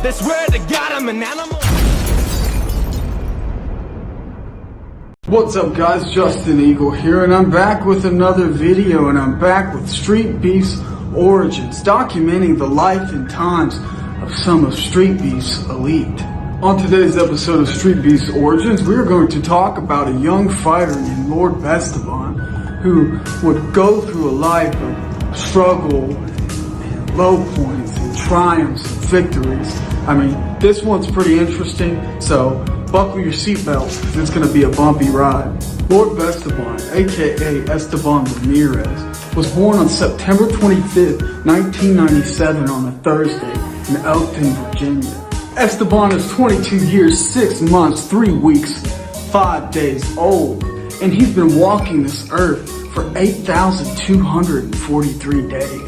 They swear to God I'm an animal. What's up guys, Justin Eagle here, and I'm back with another video, and I'm back with Streetbeefs Origins, documenting the life and times of some of Streetbeefs elite. On today's episode of Streetbeefs Origins, we're going to talk about a young fighter named Lord Esteban, who would go through a life of struggle and low points and triumphs and victories. I mean, this one's pretty interesting, so buckle your seatbelts because it's going to be a bumpy ride. Lord Esteban, aka Esteban Ramirez, was born on September 25th, 1997 on a Thursday in Elkton, Virginia. Esteban is 22 years, 6 months, 3 weeks, 5 days old, and he's been walking this earth for 8,243 days.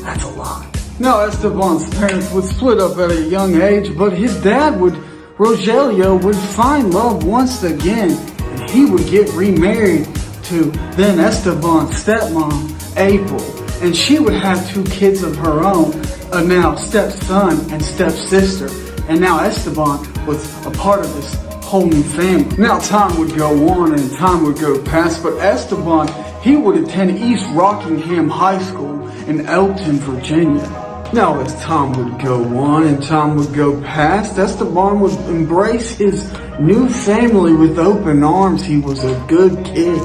That's a lot. Now, Esteban's parents would split up at a young age, but his dad Rogelio would find love once again, and he would get remarried to then Esteban's stepmom, April, and she would have 2 kids of her own, a now stepson and stepsister, and now Esteban was a part of this whole new family. Now time would go on and time would go past, but Esteban, he would attend East Rockingham High School in Elkton, Virginia. Now as time would go on and time would go past, Esteban would embrace his new family with open arms. He was a good kid,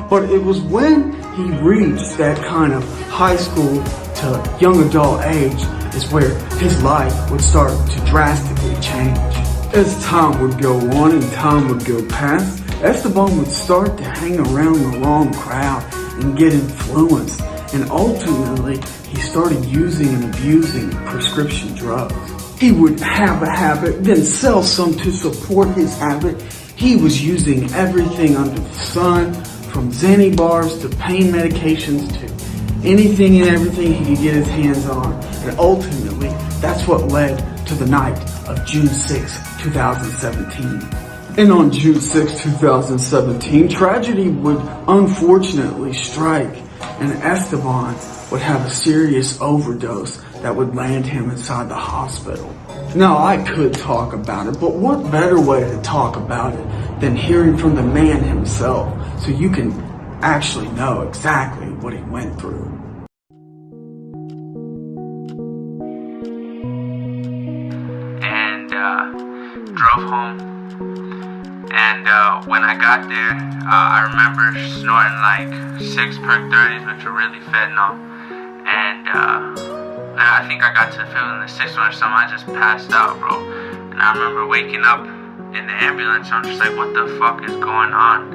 but it was when he reached that kind of high school to young adult age is where his life would start to drastically change. As time would go on and time would go past, Esteban would start to hang around the wrong crowd and get influenced, and ultimately he started using and abusing prescription drugs. He would have a habit, then sell some to support his habit. He was using everything under the sun, from Xanny bars to pain medications to anything and everything he could get his hands on. And ultimately, that's what led to the night of June 6, 2017. And on June 6, 2017, tragedy would unfortunately strike, and Esteban would have a serious overdose that would land him inside the hospital. Now, I could talk about it, but what better way to talk about it than hearing from the man himself, so you can actually know exactly what he went through. And drove home. And when I got there, I remember snorting like 6 perk 30s, which were really fentanyl. And I think I got to the 5th and the 6th one or something. I just passed out, bro. And I remember waking up in the ambulance. I'm just like, what the fuck is going on?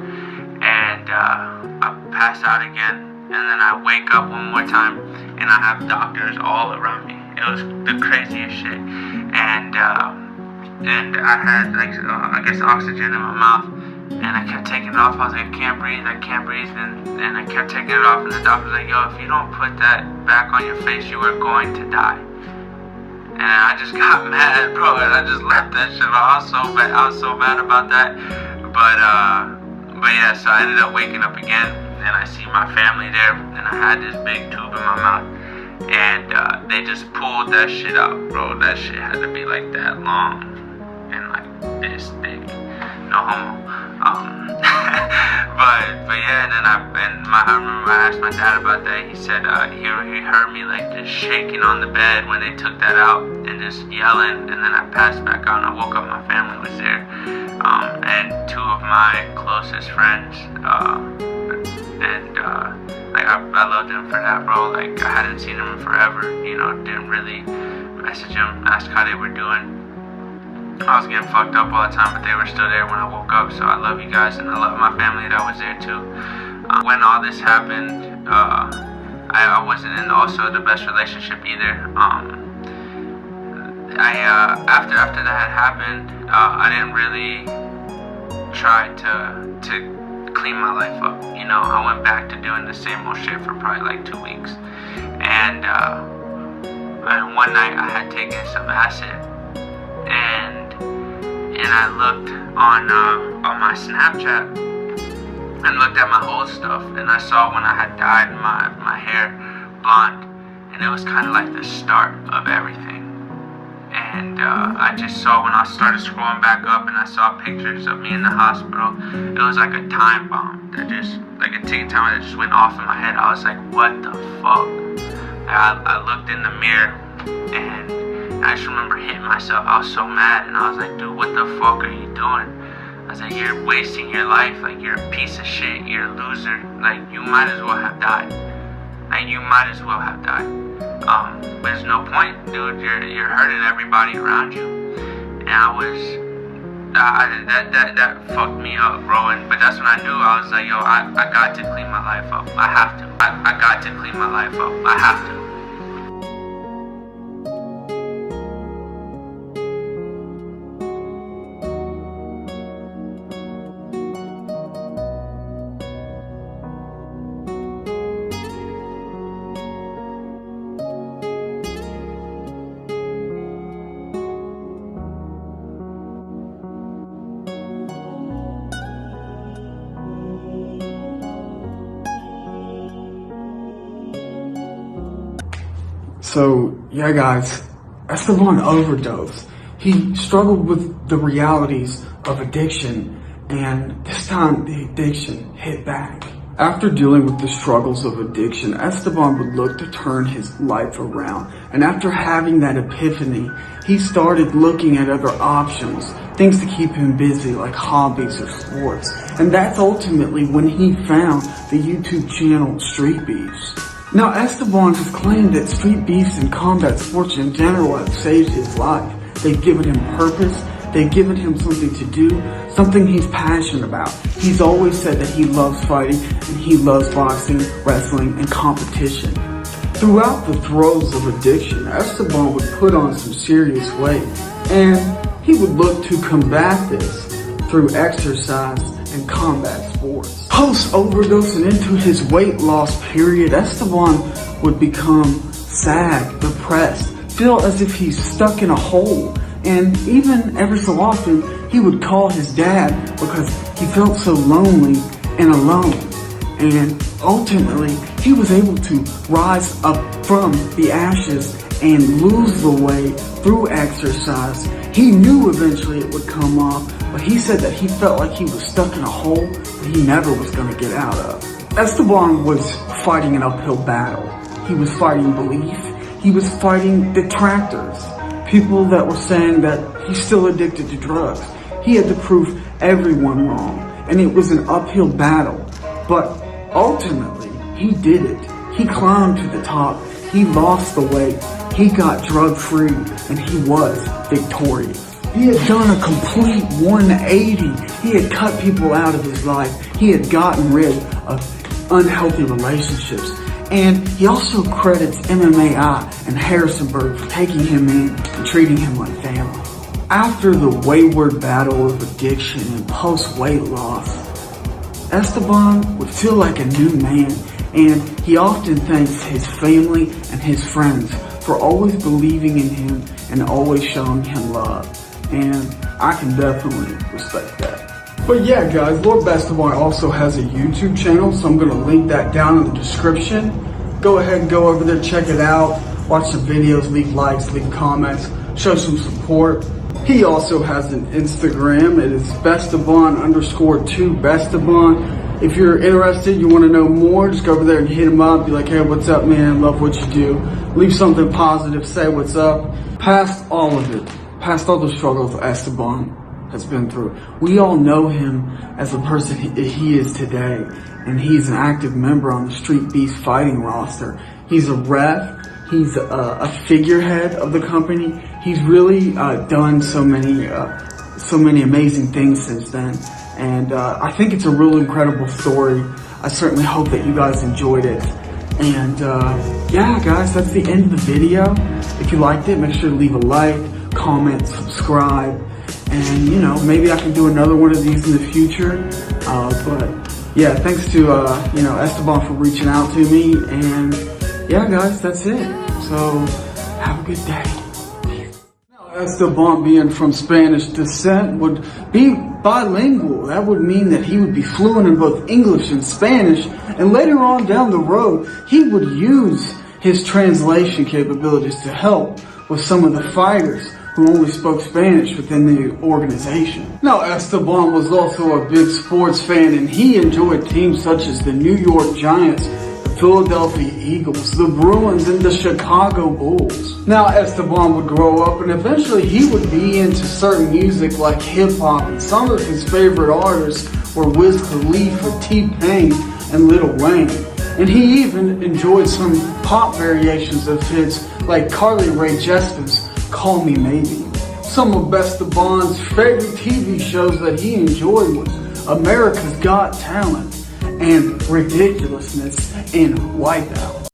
And I passed out again. And then I wake up one more time, and I have doctors all around me. It was the craziest shit. And I had like I guess oxygen in my mouth, and I kept taking it off. I was like, I can't breathe, and I kept taking it off, and the doctor was like, yo, if you don't put that back on your face, you are going to die. And I just got mad, bro, and I just left that shit. I was so mad about that. But yeah, so I ended up waking up again, and I see my family there, and I had this big tube in my mouth, and they just pulled that shit out, bro. That shit had to be like that long and like this big, no homo. but yeah, and then I remember I asked my dad about that. He said he heard me like just shaking on the bed when they took that out and just yelling, and then I passed back out and I woke up, my family was there, and 2 of my closest friends, like I loved them for that, bro. Like I hadn't seen them in forever, you know, didn't really message them, ask how they were doing. I was getting fucked up all the time, but they were still there when I woke up, so I love you guys, and I love my family that was there too. When all this happened, I wasn't in also the best relationship either. After that had happened, I didn't really try to clean my life up, you know. I went back to doing the same old shit for probably like 2 weeks, and one night I had taken some acid, and I looked on my Snapchat and looked at my old stuff, and I saw when I had dyed my hair blonde, and it was kind of like the start of everything. And I just saw, when I started scrolling back up and I saw pictures of me in the hospital, it was like a time bomb that just, like a ticking time that just went off in my head. I was like, what the fuck? I looked in the mirror and I just remember hitting myself. I was so mad, and I was like, dude, what the fuck are you doing? I was like, you're wasting your life. Like, you're a piece of shit. You're a loser. Like, you might as well have died. Like, you might as well have died. There's no point, dude. You're hurting everybody around you. And I was, that fucked me up, bro. But that's when I knew. I was like, yo, I got to clean my life up. I have to. I got to clean my life up. I have to. So, yeah guys, Esteban overdosed. He struggled with the realities of addiction, and this time the addiction hit back. After dealing with the struggles of addiction, Esteban would look to turn his life around. And after having that epiphany, he started looking at other options, things to keep him busy like hobbies or sports. And that's ultimately when he found the YouTube channel Streetbeefs. Now, Esteban has claimed that street beefs and combat sports in general have saved his life. They've given him purpose, they've given him something to do, something he's passionate about. He's always said that he loves fighting and he loves boxing, wrestling, and competition. Throughout the throes of addiction, Esteban would put on some serious weight, and he would look to combat this through exercise and combat sports. Post-overdose and into his weight loss period, Esteban would become sad, depressed, feel as if he's stuck in a hole, and even every so often he would call his dad because he felt so lonely and alone. And ultimately, he was able to rise up from the ashes and lose the weight through exercise. He knew eventually it would come off, but he said that he felt like he was stuck in a hole that he never was going to get out of. Esteban was fighting an uphill battle. He was fighting belief. He was fighting detractors, people that were saying that he's still addicted to drugs. He had to prove everyone wrong, and it was an uphill battle. But ultimately, he did it. He climbed to the top. He lost the weight. He got drug-free, and he was victorious. He had done a complete 180. He had cut people out of his life. He had gotten rid of unhealthy relationships. And he also credits MMA and Harrisonburg for taking him in and treating him like family. After the wayward battle of addiction and post-weight loss, Esteban would feel like a new man, and he often thanks his family and his friends for always believing in him and always showing him love. And I can definitely respect that. But yeah guys, Lord Esteban also has a YouTube channel, so I'm going to link that down in the description. Go ahead and go over there, check it out, watch the videos, leave likes, leave comments, show some support. He also has an Instagram. It is Besteban_2 Besteban. If you're interested, you want to know more, just go over there and hit him up. Be like, hey, what's up, man? Love what you do. Leave something positive. Say what's up. Past all of it, past all the struggles Esteban has been through, we all know him as the person he is today. And he's an active member on the Streetbeefs fighting roster. He's a ref. He's a figurehead of the company. He's really done so many amazing things since then. And I think it's a real incredible story. I certainly hope that you guys enjoyed it. And yeah, guys, that's the end of the video. If you liked it, make sure to leave a like, comment, subscribe. And, you know, maybe I can do another one of these in the future. But yeah, thanks to, Esteban for reaching out to me. And yeah, guys, that's it. So have a good day. Esteban, being from Spanish descent, would be bilingual. That would mean that he would be fluent in both English and Spanish, and later on down the road, he would use his translation capabilities to help with some of the fighters who only spoke Spanish within the organization. Now, Esteban was also a big sports fan, and he enjoyed teams such as the New York Giants, the Philadelphia Eagles, the Bruins, and the Chicago Bulls. Now, Esteban would grow up, and eventually he would be into certain music like hip-hop, and some of his favorite artists were Wiz Khalifa, T-Pain, and Lil Wayne. And he even enjoyed some pop variations of hits like Carly Rae Jepsen's Call Me Maybe. Some of Esteban's favorite TV shows that he enjoyed was America's Got Talent and Ridiculousness and Wipeout.